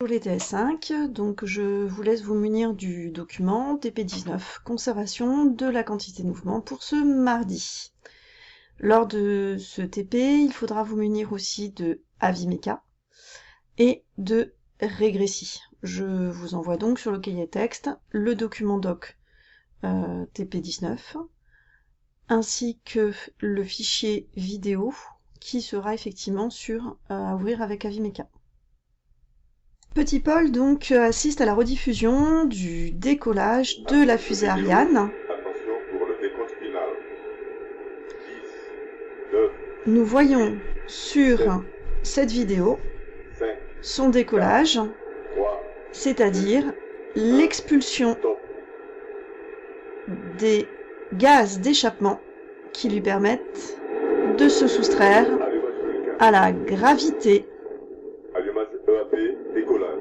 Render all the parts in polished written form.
Pour les TS5, donc je vous laisse vous munir du document TP19, conservation de la quantité de mouvement pour ce mardi. Lors de ce TP, il faudra vous munir aussi de Avimeca et de Régressi. Je vous envoie donc sur le cahier texte le document doc TP19, ainsi que le fichier vidéo qui sera effectivement à ouvrir avec Avimeca. Petit Paul donc assiste à la rediffusion du décollage de la fusée Ariane. Attention pour le décompte final. 10, 9, Nous voyons sur cette vidéo 5, son décollage, 3, c'est-à-dire l'expulsion stop. des gaz d'échappement qui lui permettent de se soustraire Allumage Vulcain. à la gravité Allumage EAP, décollage.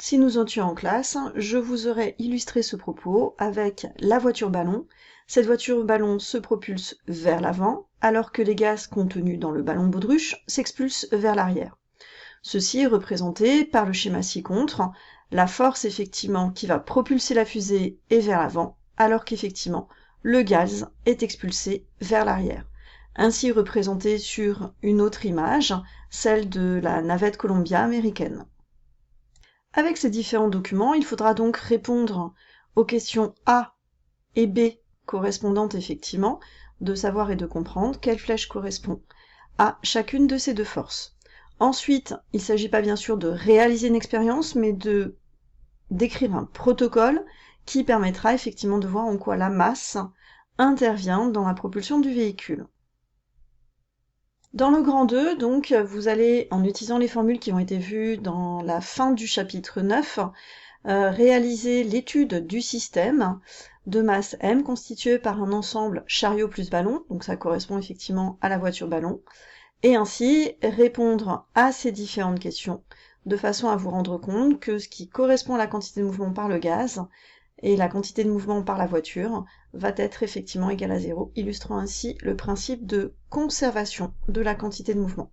Si nous étions en classe, je vous aurais illustré ce propos avec la voiture ballon. Cette voiture ballon se propulse vers l'avant, alors que les gaz contenus dans le ballon baudruche s'expulsent vers l'arrière. Ceci est représenté par le schéma ci-contre, la force effectivement qui va propulser la fusée est vers l'avant, alors qu'effectivement le gaz est expulsé vers l'arrière. Ainsi représenté sur une autre image, celle de la navette Columbia américaine. Avec ces différents documents, il faudra donc répondre aux questions A et B correspondantes effectivement, de savoir et de comprendre quelle flèche correspond à chacune de ces deux forces. Ensuite, il ne s'agit pas bien sûr de réaliser une expérience, mais d'écrire un protocole qui permettra effectivement de voir en quoi la masse intervient dans la propulsion du véhicule. Dans le grand 2, donc, vous allez, en utilisant les formules qui ont été vues dans la fin du chapitre 9, réaliser l'étude du système de masse M constitué par un ensemble chariot plus ballon, donc ça correspond effectivement à la voiture ballon, et ainsi répondre à ces différentes questions de façon à vous rendre compte que ce qui correspond à la quantité de mouvement par le gaz et la quantité de mouvement par la voiture va être effectivement égal à 0, illustrant ainsi le principe de conservation de la quantité de mouvement.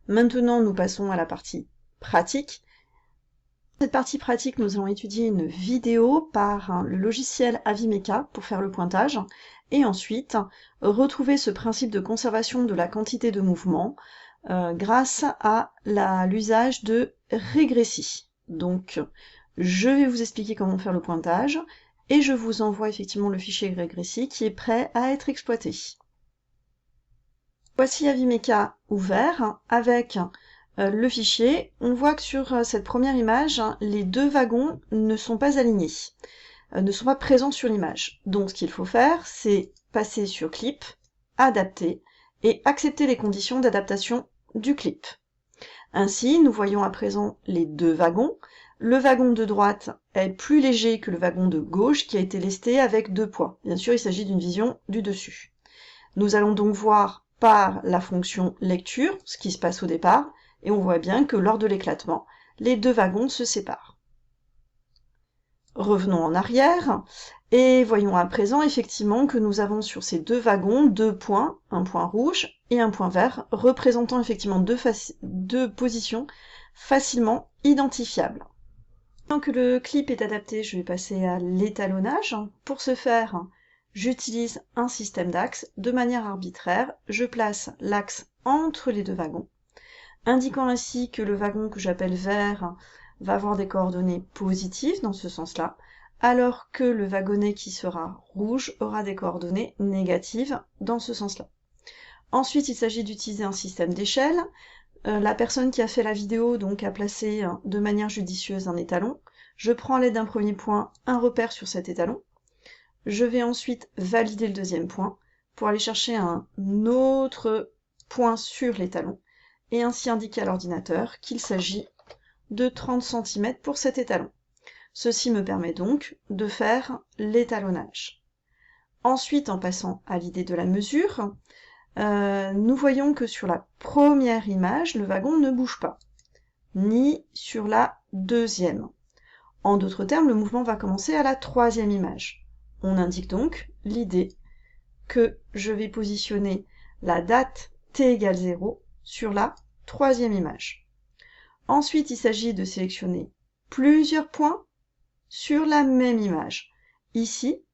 Maintenant, nous passons à la partie pratique. Dans cette partie pratique, nous allons étudier une vidéo par le logiciel Avimeca pour faire le pointage, et ensuite retrouver ce principe de conservation de la quantité de mouvement grâce à l'usage de Régressi. Donc, je vais vous expliquer comment faire le pointage, et je vous envoie effectivement le fichier Régressi qui est prêt à être exploité. Voici Avimeca ouvert avec le fichier. On voit que sur cette première image, les deux wagons ne sont pas alignés, ne sont pas présents sur l'image. Donc ce qu'il faut faire, c'est passer sur Clip, Adapter, et accepter les conditions d'adaptation du clip. Ainsi, nous voyons à présent les deux wagons. Le wagon de droite est plus léger que le wagon de gauche qui a été lesté avec 2 poids. Bien sûr, il s'agit d'une vision du dessus. Nous allons donc voir par la fonction lecture ce qui se passe au départ, et on voit bien que lors de l'éclatement, les deux wagons se séparent. Revenons en arrière, et voyons à présent effectivement que nous avons sur ces deux wagons 2 points, un point rouge et un point vert, représentant effectivement deux positions facilement identifiables. Maintenant que le clip est adapté, je vais passer à l'étalonnage. Pour ce faire, j'utilise un système d'axes. De manière arbitraire, je place l'axe entre les deux wagons, indiquant ainsi que le wagon que j'appelle vert va avoir des coordonnées positives dans ce sens-là, alors que le wagonnet qui sera rouge aura des coordonnées négatives dans ce sens-là. Ensuite, il s'agit d'utiliser un système d'échelle. La personne qui a fait la vidéo donc a placé de manière judicieuse un étalon. Je prends à l'aide d'un premier point un repère sur cet étalon. Je vais ensuite valider le deuxième point pour aller chercher un autre point sur l'étalon et ainsi indiquer à l'ordinateur qu'il s'agit de 30 cm pour cet étalon. Ceci me permet donc de faire l'étalonnage. Ensuite, en passant à l'idée de la mesure, nous voyons que sur la première image, le wagon ne bouge pas, ni sur la deuxième. En d'autres termes, le mouvement va commencer à la troisième image. On indique donc l'idée que je vais positionner la date t égale 0 sur la troisième image. Ensuite, il s'agit de sélectionner plusieurs points sur la même image. Ici,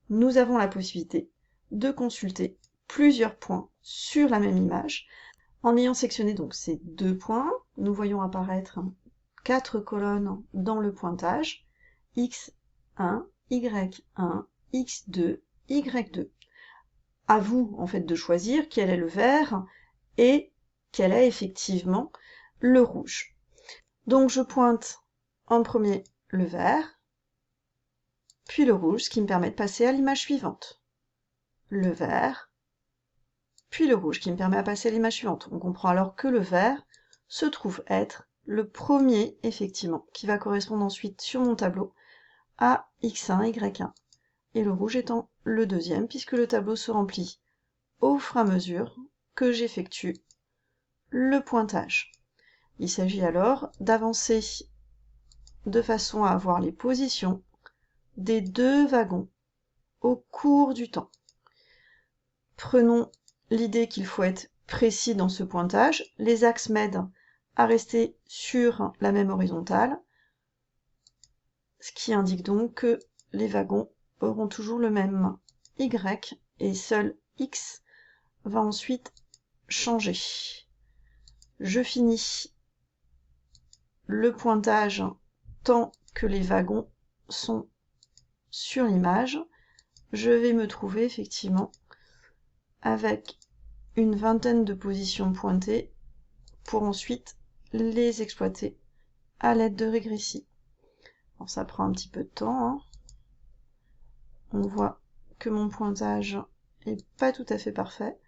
nous avons la possibilité de consulter plusieurs points sur la même image. En ayant sélectionné donc ces deux points, nous voyons apparaître 4 colonnes dans le pointage, x1, y1, x2, y2. À vous, en fait, de choisir quel est le vert et quel est effectivement le rouge. Donc je pointe en premier le vert, puis le rouge, ce qui me permet de passer à l'image suivante. Le vert, puis le rouge, qui me permet de passer à l'image suivante. On comprend alors que le vert se trouve être le premier, effectivement, qui va correspondre ensuite sur mon tableau à x1, y1, et le rouge étant le deuxième, puisque le tableau se remplit au fur et à mesure que j'effectue le pointage. Il s'agit alors d'avancer de façon à avoir les positions des deux wagons au cours du temps. Prenons l'idée qu'il faut être précis dans ce pointage. Les axes m'aident à rester sur la même horizontale, ce qui indique donc que les wagons auront toujours le même Y et seul X va ensuite changer. Je finis le pointage tant que les wagons sont sur l'image. Je vais me trouver effectivement avec une vingtaine de positions pointées pour ensuite les exploiter à l'aide de régressis. Alors ça prend un petit peu de temps, hein. On voit que mon pointage est pas tout à fait parfait.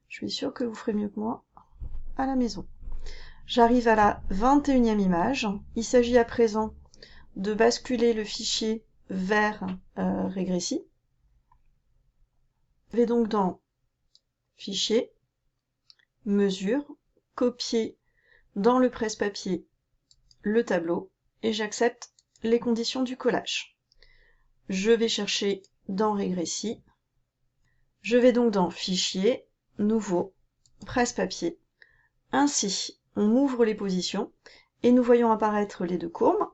Je suis sûre que vous ferez mieux que moi à la maison. J'arrive à la 21e image. Il s'agit à présent de basculer le fichier vers régressis. Je vais donc dans Fichier, Mesure, copier dans le presse-papier le tableau et j'accepte les conditions du collage. Je vais chercher dans Régressis. Je vais donc dans Fichier, Nouveau, Presse-papier. Ainsi, on ouvre les positions et nous voyons apparaître les deux courbes,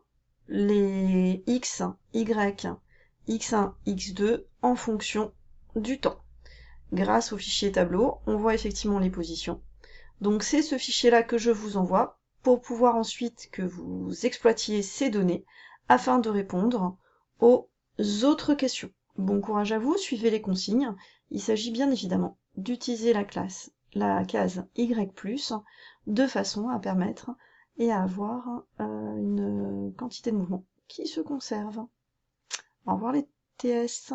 les X, Y, X1, X2 en fonction du temps. Grâce au fichier tableau, on voit effectivement les positions. Donc c'est ce fichier-là que je vous envoie pour pouvoir ensuite que vous exploitiez ces données afin de répondre aux autres questions. Bon courage à vous, suivez les consignes. Il s'agit bien évidemment d'utiliser la case Y+, de façon à permettre et à avoir une quantité de mouvements qui se conserve. Au revoir les TS.